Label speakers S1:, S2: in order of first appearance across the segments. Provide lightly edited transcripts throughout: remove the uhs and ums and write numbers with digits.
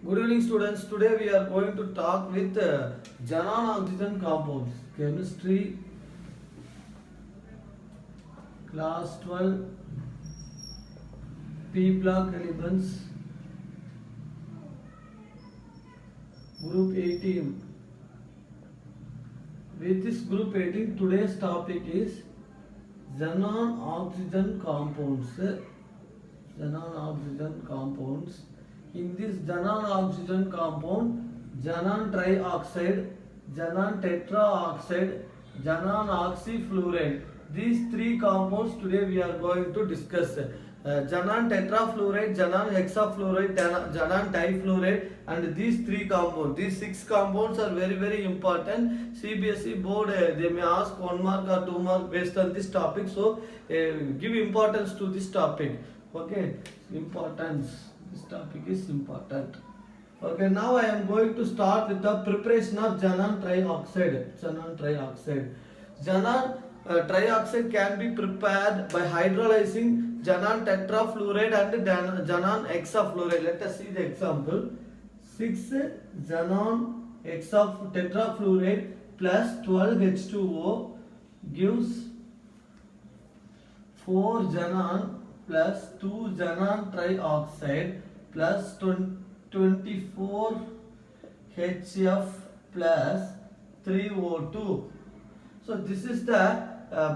S1: Good evening, students. Today we are going to talk with xenon oxygen compounds. Chemistry, class 12, P block elements, group 18. With this group 18, today's topic is xenon oxygen compounds. Xenon oxygen compounds. In this xenon oxygen compound, xenon trioxide, xenon tetraoxide, xenon oxyfluoride. These three compounds today we are going to discuss. Xenon tetrafluoride, xenon hexafluoride, xenon difluoride, and these three compounds. These six compounds are very important. CBSE board they may ask 1 mark or 2 mark based on this topic. So give importance to this topic. Okay, importance. This topic is important. Okay, now I am going to start with the preparation of xenon trioxide. Xenon trioxide. Xenon trioxide can be prepared by hydrolyzing xenon tetrafluoride and xenon hexafluoride. Let us see the example. 6 xenon tetrafluoride plus 12 H2O gives 4 xenon plus 2 xenon trioxide plus 24 HF plus 3 O2. So this is the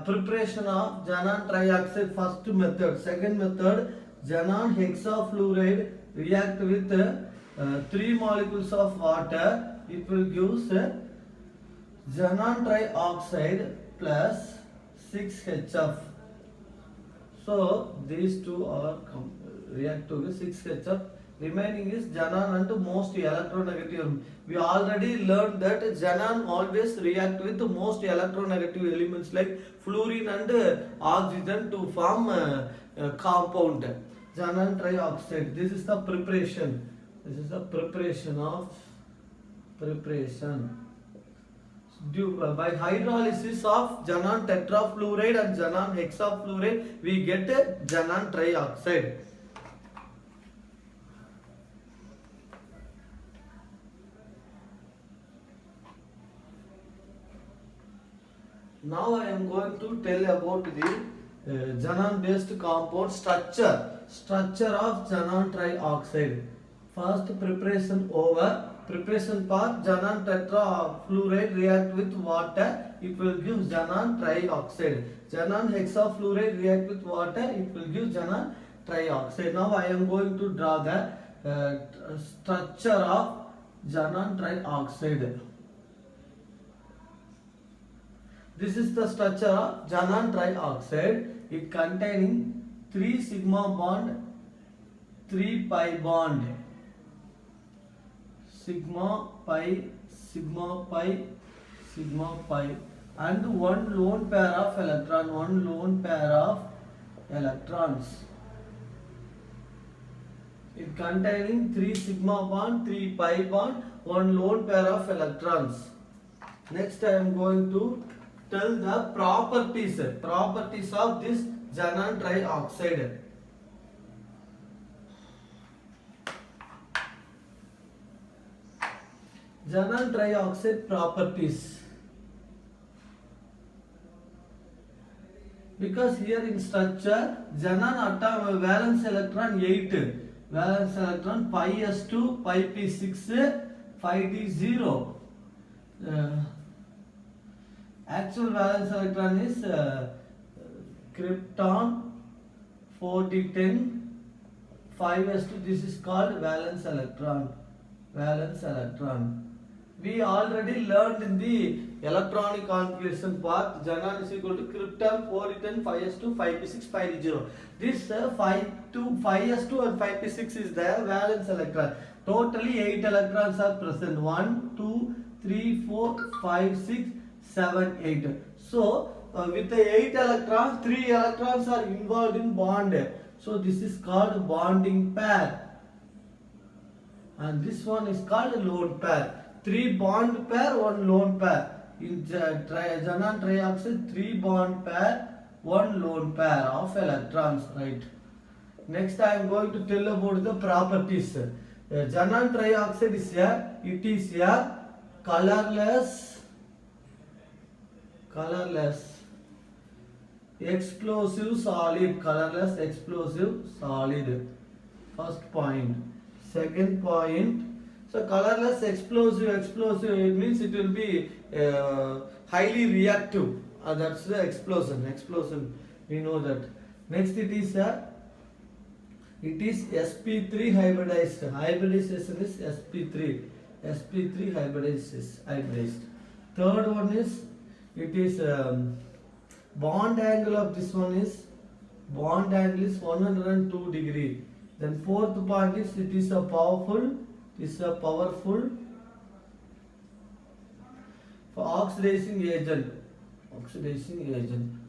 S1: preparation of xenon trioxide first method. Second method, xenon hexafluoride react with 3 molecules of water. It will give xenon trioxide plus 6 HF. So these two are react to the 6 HF. Remaining is xenon and most electronegative. We already learned that xenon always react with the most electronegative elements like fluorine and oxygen to form a compound. Xenon trioxide. This is the preparation. This is the preparation of by hydrolysis of xenon tetrafluoride and xenon hexafluoride, we get xenon trioxide. Now I am going to tell about the xenon based compound structure of xenon trioxide. First preparation over. Preparation part, xenon tetrafluoride react with water, it will give xenon trioxide. Xenon hexafluoride react with water, it will give xenon trioxide. Now I am going to draw the structure of xenon trioxide. This is the structure of xenon trioxide. It containing 3 sigma bond, 3 pi bond. Sigma pi, sigma pi, sigma pi, and one lone pair of electrons. It containing 3 sigma bond, 3 pi bond, one lone pair of electrons. Next I am going to tell the properties of this xenon trioxide. Xenon trioxide properties. Because here in structure, xenon atom valence electron 8, valence electron pi s2, pi p6, phi d 0. Actual valence electron is krypton 4d10, 5s2. This is called valence electron. We already learned in the electronic configuration part, xenon is equal to krypton 4d10, 5s2, 5p6, 5d0. This 5s2 and 5p6 is the valence electron. Totally 8 electrons are present. 1, 2, 3, 4, 5, 6, 7, 8. So with the 8 electrons, 3 electrons are involved in bond. So this is called bonding pair. And this one is called lone pair. 3 bond pair, 1 lone pair. In xenon trioxide, 3 bond pair, 1 lone pair of electrons, right? Next I am going to tell about the properties. Xenon trioxide is a colorless explosive solid. Colorless explosive solid. First point. Second point. So colorless explosive it means it will be highly reactive. That's the explosion. We know that. Next it is sp3 hybridized. Hybridization is sp3 hybridized. Third one is it is bond angle of this one is 102 degree. Then fourth part is it is a powerful for oxidizing agent.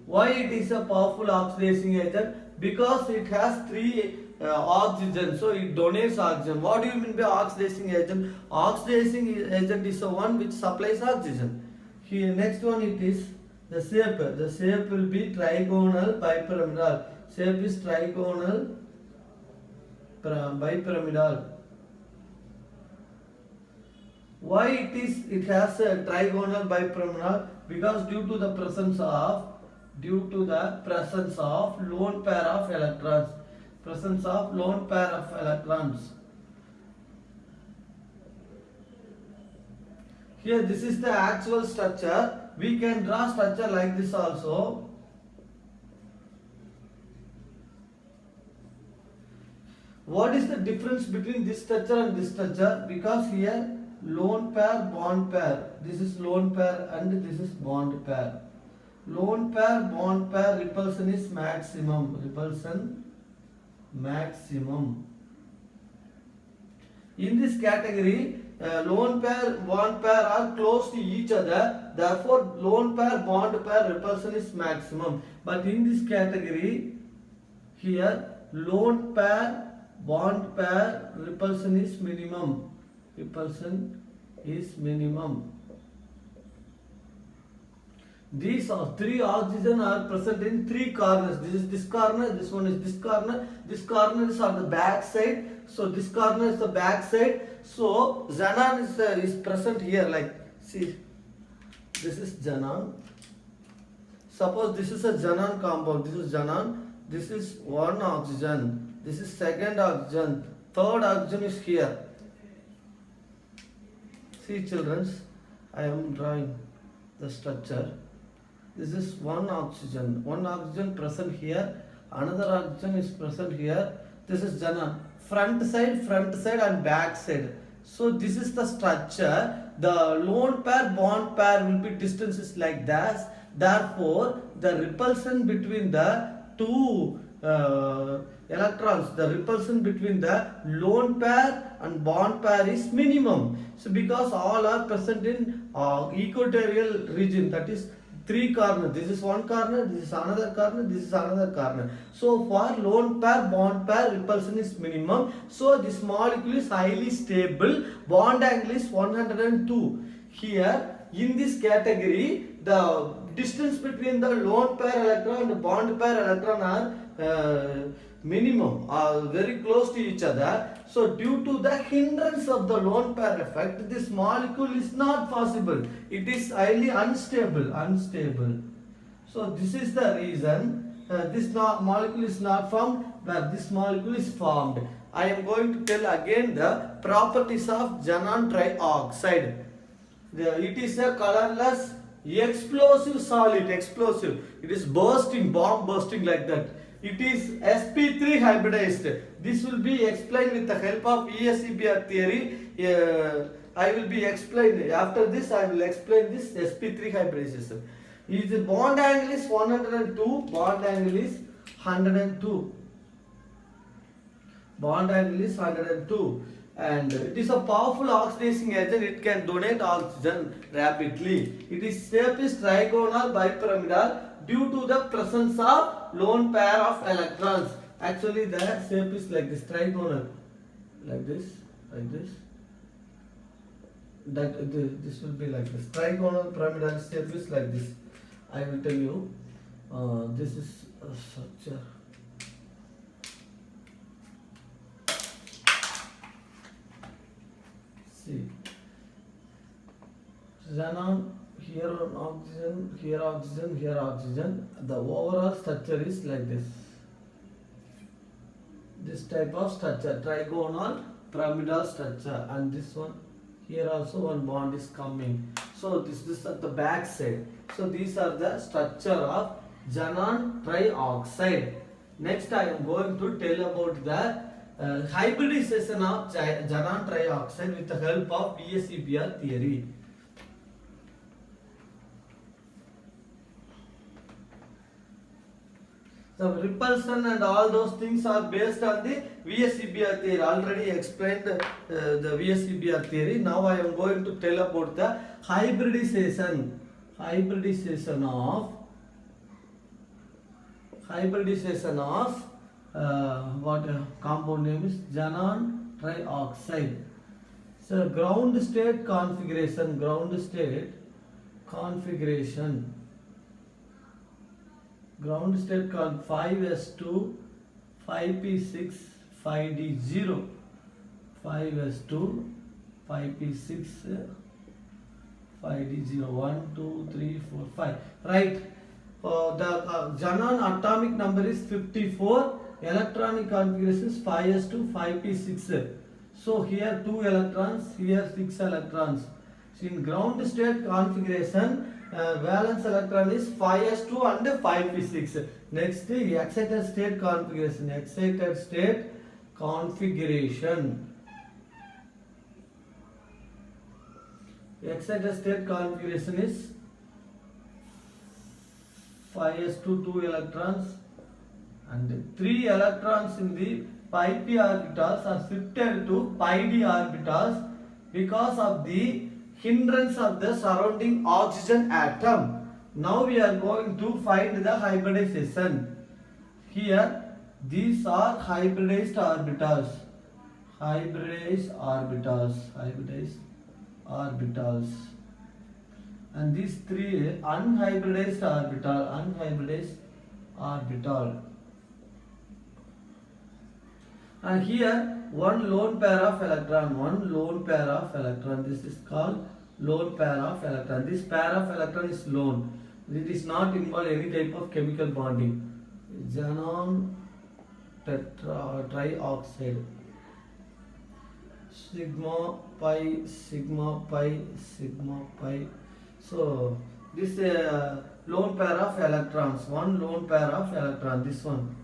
S1: Why it is a powerful oxidizing agent? Because it has 3 oxygen, so it donates oxygen. What do you mean by oxidizing agent? Oxidizing agent is the one which supplies oxygen. Here next one it is the shape. The shape will be trigonal bipyramidal. Shape is trigonal bipyramidal. Why it has a trigonal bipyramidal? Because due to the presence of lone pair of electrons. Here this is the actual structure. We can draw structure like this also. What is the difference between this structure and this structure? Because here lone pair, bond pair. This is lone pair and this is bond pair. Lone pair, bond pair repulsion is maximum. In this category, lone pair, bond pair are close to each other. Therefore, lone pair, bond pair repulsion is maximum. But in this category, here lone pair, bond pair repulsion is minimum. These are 3 oxygen are present in 3 corners. This is this corner, this one is this corner. This corner is on the back side. So this corner is the back side. So xenon is present here. Like see, this is xenon. Suppose this is a xenon compound. This is xenon. This is 1 oxygen. This is 2nd oxygen. 3rd oxygen is here. See children, I am drawing the structure. This is 1 oxygen. 1 oxygen present here. Another oxygen is present here. This is xenon. Front side and back side. So this is the structure. The lone pair, bond pair will be distances like this. Therefore, the repulsion between the 2 electrons, the repulsion between the lone pair and bond pair is minimum. So because all are present in equatorial region, that is 3 corners. This is 1 corner, this is another corner, this is another corner. So for lone pair, bond pair repulsion is minimum. So this molecule is highly stable. Bond angle is 102. Here in this category, the distance between the lone pair electron and the bond pair electron are minimum, are very close to each other. So due to the hindrance of the lone pair effect, this molecule is not possible. It is highly unstable. So this is the reason this molecule is not formed, but this molecule is formed. I am going to tell again the properties of xenon trioxide. It is a colorless explosive solid. It is bomb bursting like that. It is sp3 hybridized. This will be explained with the help of ESEBR theory. I will be explained. After this, I will explain this sp3 hybridization. The bond angle is 102. Bond angle is 102. Bond angle is 102. And it is a powerful oxidizing agent. It can donate oxygen rapidly. It is shape is trigonal bipyramidal due to the presence of lone pair of electrons. Actually, the shape is like this, trigonal, like this. This will be like this. Trigonal pyramidal shape is like this. I will tell you. This is a structure. See, xenon, here on oxygen, here oxygen, here oxygen. The overall structure is like this. This type of structure, trigonal pyramidal structure, and this one here also one bond is coming. So this is at the back side. So these are the structure of xenon trioxide. Next I am going to tell about the hybridization of xenon trioxide with the help of VSEPR theory. The repulsion and all those things are based on the VSEPR theory. Already explained the VSEPR theory. Now I am going to tell about the hybridization of what compound name is xenon trioxide. So ground state configuration 5s2 5p6 5d0 5s2 5p6 5d0 1 2 3 4 5, right? The xenon atomic number is 54. Electronic configuration is 5s2 5p6. So here 2 electrons, here 6 electrons. So in ground state configuration, valence electron is 5s2 and 5p6. Next, the excited state configuration. Excited state configuration is 5s2 2 electrons and 3 electrons in the pi p orbitals are shifted to pi d orbitals because of the hindrance of the surrounding oxygen atom. Now we are going to find the hybridization. Here these are hybridized orbitals. And these 3 unhybridized orbital. And here one lone pair of electron. This is called lone pair of electron. This pair of electron is lone. It is not involved any type of chemical bonding. Xenon trioxide. Sigma pi. So this lone pair of electrons. One lone pair of electron. This one.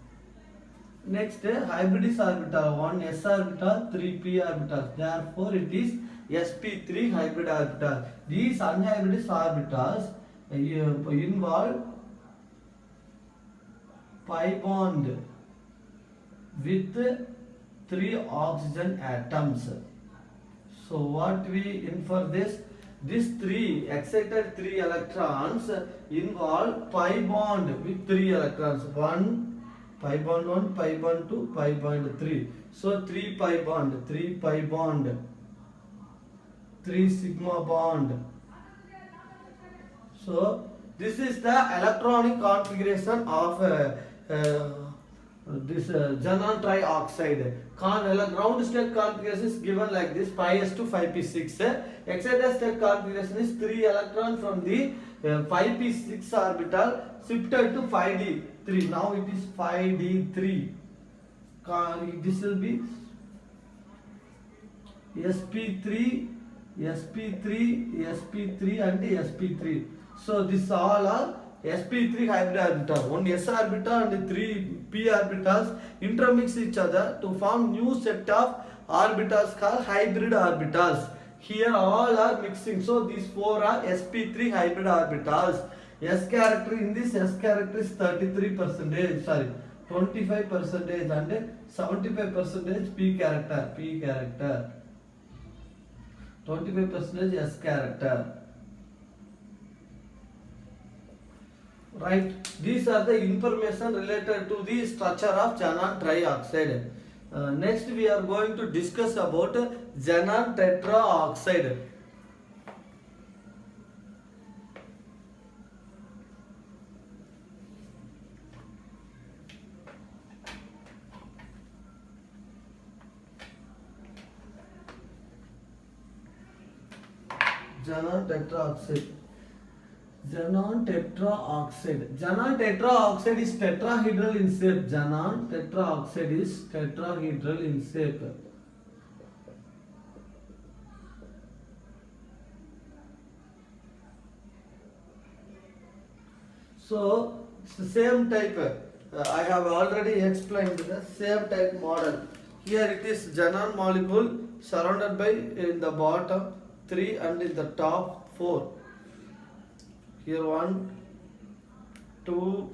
S1: Next, hybridized orbital, 1 s orbital, 3 p orbital. Therefore, it is sp3 hybrid orbital. These unhybridized orbitals involve pi bond with 3 oxygen atoms. So, what we infer this? These 3 excited 3 electrons involve pi bond with 3 electrons. 1 pi bond 1, pi bond 2, pi bond 3. So 3 pi bond, 3 sigma bond. So this is the electronic configuration of this xenon trioxide. Ground state configuration is given like this: pi s to 5p6. Excited state configuration is 3 electrons from the 5p6 orbital shifted to 5d3. Now it is 5d3. This will be sp3, and sp3. So this all are sp3 hybrid orbital. One s orbital and 3 p orbitals intermix each other to form new set of orbitals called hybrid orbitals. Here all are mixing. So these 4 are sp3 hybrid orbitals. S character in this S character is 25% and 75% P character. 25% S character. Right. These are the information related to the structure of xenon trioxide. Next we are going to discuss about xenon tetraoxide. Xenon tetraoxide. Xenon tetraoxide. Xenon tetraoxide is tetrahedral in shape. Xenon tetraoxide is tetrahedral in shape. So it's the same type. I have already explained the same type model. Here it is xenon molecule surrounded by in the bottom 3 and in the top 4. Here 1, 2,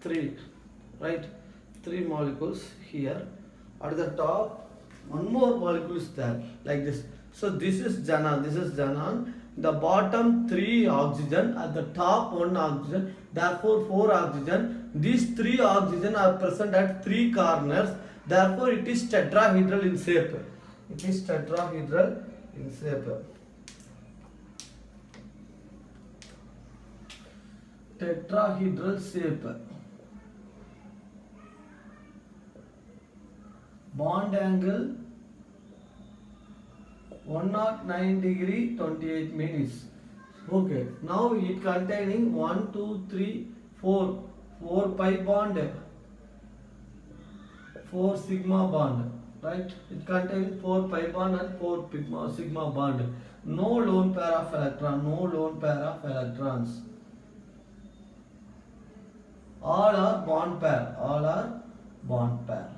S1: 3, right? 3 molecules here. At the top, one more molecule is there, like this. So this is xenon. This is xenon. The bottom 3 oxygen, at the top 1 oxygen. Therefore 4 oxygen. These 3 oxygen are present at 3 corners. Therefore it is tetrahedral in shape. It is tetrahedral in shape. Tetrahedral shape. Bond angle 109 degree 28 minutes. Okay, now it containing 1, 2, 3, 4 pi bond, 4 sigma bond, right? It contains 4 pi bond and 4 sigma bond. No lone pair of electron, no lone pair of electrons. All are bond pair, all are bond pair.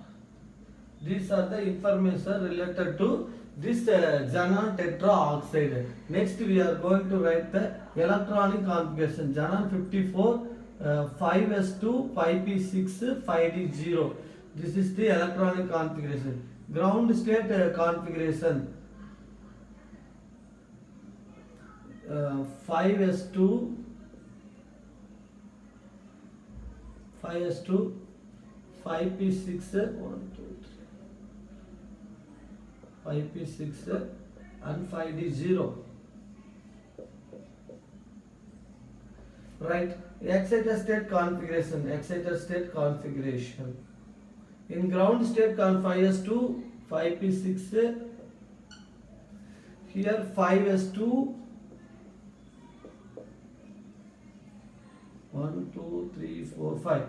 S1: These are the information related to this xenon tetraoxide. Next we are going to write the electronic configuration. Xenon 54, 5s2, 5p6, 5d0. This is the electronic configuration. Ground state configuration. 5s2, 5p6, 1, 2, 5p6 and 5d0. Right. Excited state configuration. In ground state 5s2, 5p6. Here 5s2. 1, 2, 3, 4, 5.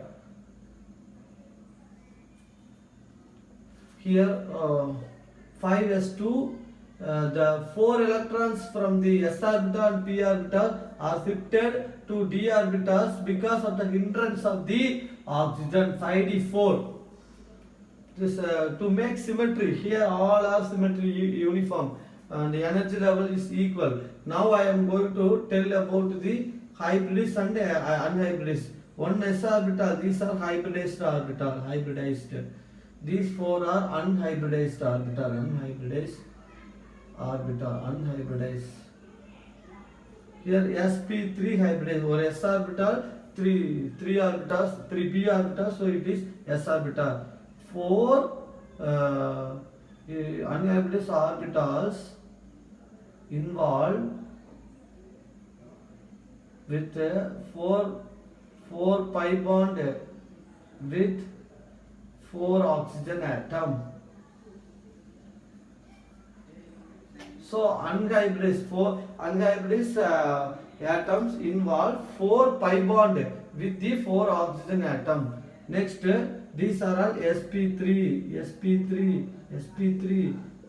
S1: Here 5s2, the 4 electrons from the s orbital and p orbital are shifted to d orbitals because of the hindrance of the oxygen. 5d4. This to make symmetry. Here all are symmetry uniform and the energy level is equal. Now I am going to tell about the hybrids and unhybrids. One s orbital, these are hybridized orbital, hybridized. These 4 are unhybridized orbital, unhybridized. Here sp3 hybridized or s orbital, 3 orbitals, 3 p orbitals, so it is s orbital. 4 unhybridized orbitals involved with 4 pi bond with 4 oxygen atom. So unhybridized atoms involve 4 pi bond with the 4 oxygen atom. Next, these are all sp3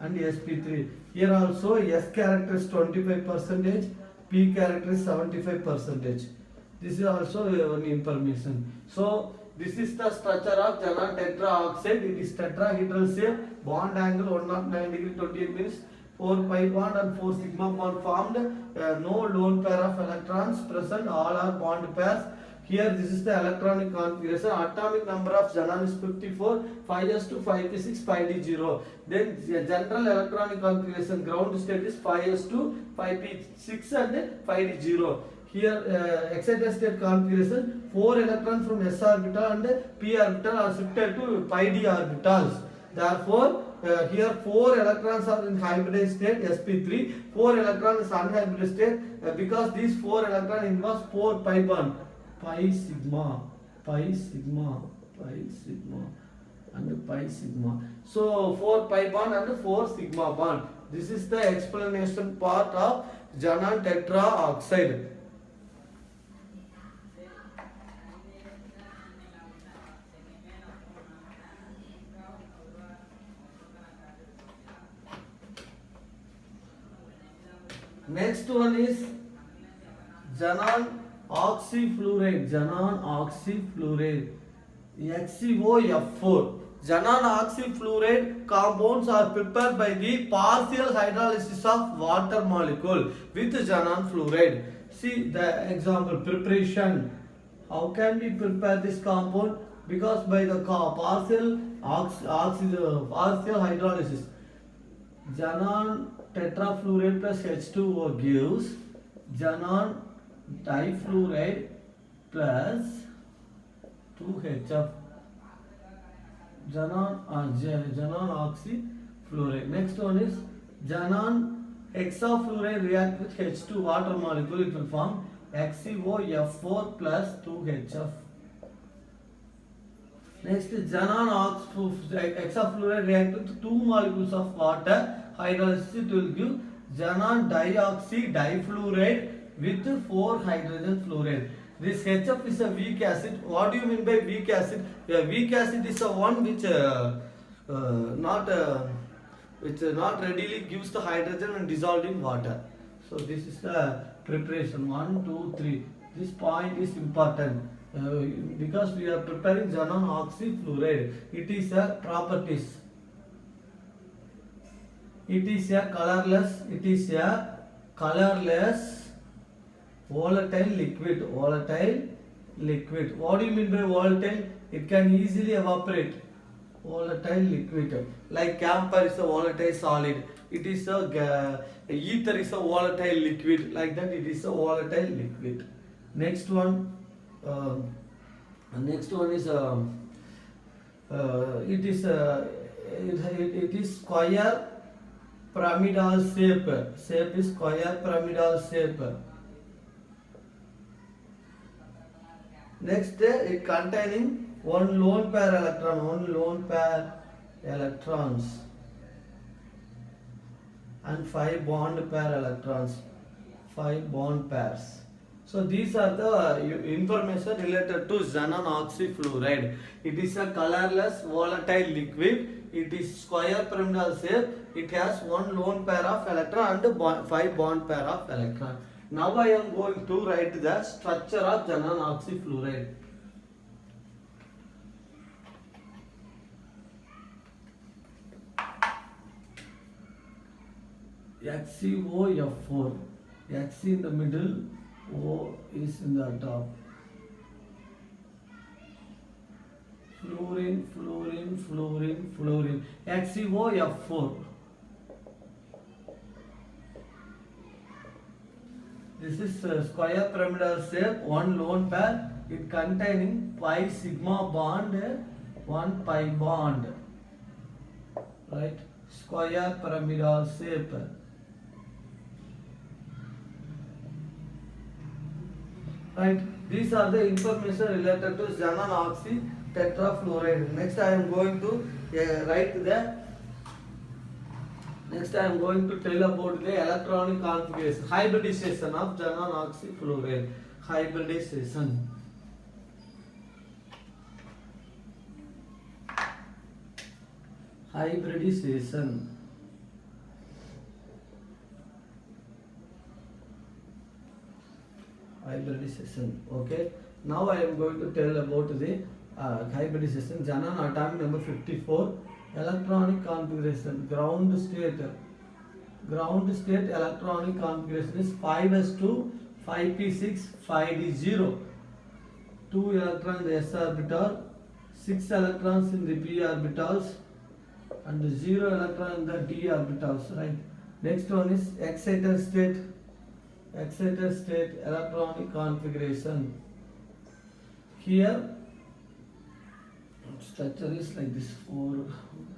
S1: and sp3. Here also s character is 25%, p character is 75%. This is also one information. So this is the structure of xenon tetraoxide. It is tetrahedral shape. Bond angle 109 degree 28 minutes. 4 pi bond and 4 sigma bond formed. No lone pair of electrons present. All are bond pairs. Here this is the electronic configuration. Atomic number of xenon is 54. 5s2, 5p6, 5d0. Then the general electronic configuration ground state is 5s2, 5p6 and 5d0. Here excited state configuration, 4 electrons from s orbital and p orbital are shifted to pi d orbitals. Therefore here 4 electrons are in hybridized state sp3, 4 electrons is unhybridized state because these 4 electrons involves 4 pi bond, pi sigma and pi sigma. So 4 pi bond and 4 sigma bond. This is the explanation part of xenon tetraoxide. Next one is xenon oxyfluoride. Xenon oxyfluoride. XeO4. Xenon oxyfluoride compounds are prepared by the partial hydrolysis of water molecule with xenon fluoride. See the example preparation. How can we prepare this compound? Because by the partial partial hydrolysis, xenon tetrafluoride plus H2O gives xenon difluoride plus 2HF. Xenon oxyfluoride. Next one is xenon hexafluoride react with H2 water molecule. It will form XeOF4 plus 2HF. Next is xenon hexafluoride react with 2 molecules of water. Hydrolysis, it will give xenon dioxy difluoride with 4 hydrogen fluoride. This HF is a weak acid. What do you mean by weak acid? A weak acid is a one which not readily gives the hydrogen and dissolved in water. So this is the preparation 1, 2, 3. This point is important because we are preparing xenon oxyfluoride. It is a properties. It is a colorless. It is a colorless volatile liquid. Volatile liquid. What do you mean by volatile? It can easily evaporate. Volatile liquid. Like camphor is a volatile solid. It is a ether is a volatile liquid. Like that, it is a volatile liquid. Next one. Next one is it is square pyramidal shape. Shape is square pyramidal shape. Next, it containing one lone pair electrons and 5 bond pair electrons, 5 bond pairs. So these are the information related to xenon oxyfluoride. It is a colorless volatile liquid. It is square pyramidal shape. It has one lone pair of electron and 5 bond pair of electron. Now I am going to write the structure of xenon oxyfluoride. XeOF4. X in the middle, O is in the top. Fluorine, fluorine, fluorine, fluorine. XeOF4. This is square pyramidal shape, one lone pair. It containing pi sigma bond, one pi bond. Right? Square pyramidal shape. Right? These are the information related to xenon oxy tetrafluoride. Next, I am going to write the. Next, I am going to tell about the electronic configuration, hybridization of xenon oxyfluoride. Hybridization. Hybridization. Hybridization. Okay. Now I am going to tell about the hybridization. Xenon atomic number 54. Electronic configuration. Ground state. Ground state electronic configuration is 5s2, 5p6, 5d0. 2 electrons in the s orbital, 6 electrons in the p orbitals, and 0 electron in the d orbitals. Right. Next one is excited state. Excited state electronic configuration. Here structure is like this: 4,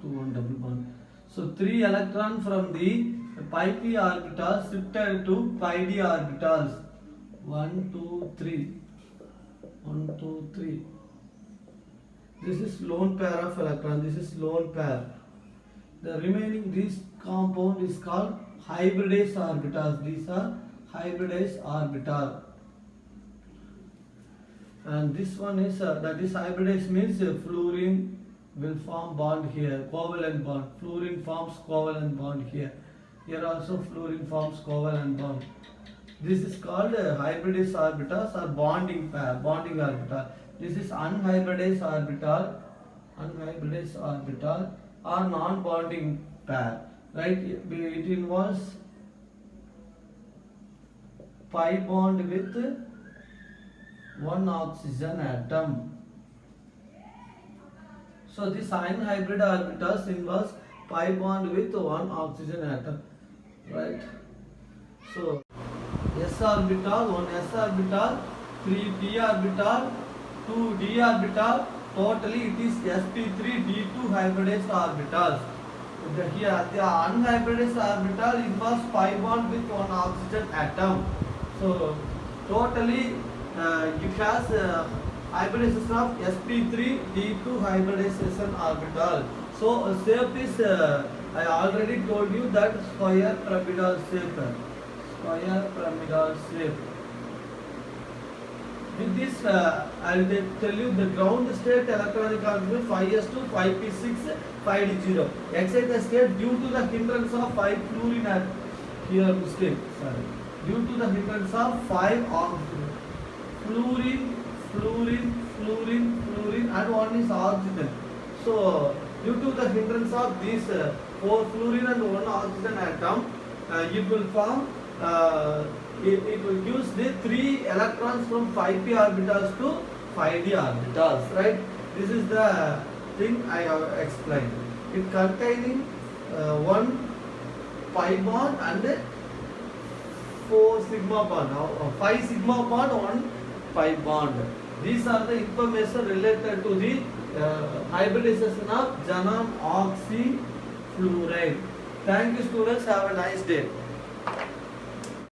S1: 2, 1 double bond. So 3 electron from the pi p orbitals shifted to pi d orbitals. 1, 2, 3. 1, 2, 3. This is lone pair of electron. This is lone pair. The remaining this compound is called hybridized orbitals. These are hybridized orbital. And this one is that is hybridized means fluorine will form bond here, covalent bond. Fluorine forms covalent bond here. Here also fluorine forms covalent bond. This is called hybridized orbitals or bonding pair, bonding orbital. This is unhybridized orbital, or non-bonding pair. Right? It involves pi bond with one oxygen atom. So this unhybrid orbitals involves pi bond with one oxygen atom. Right? So s orbital, one s orbital, 3 p orbital, 2 d orbital. Totally it is sp3 d2 hybridized orbitals. Here the unhybridized orbital involves pi bond with one oxygen atom. So totally it has hybridization of sp3 d2 hybridization orbital. So shape is I already told you that square pyramidal shape. Square pyramidal shape. With this, I will tell you the ground state electronic configuration 5s2, 5p6, 5d0. Excited state due to the hindrance of 5 fluorine at here mistake. Sorry. Due to the hindrance of 5 oxygen. Fluorine, and one is oxygen. So due to the hindrance of these 4 fluorine and 1 oxygen atom, it will form. It will use the 3 electrons from 5p orbitals to 5d orbitals, right? This is the thing I have explained. It containing 1 pi bond and 4 sigma bond, 5 sigma bond, 1 pi bond. These are the information related to the hybridization of xenon oxyfluoride. Thank you students, have a nice day.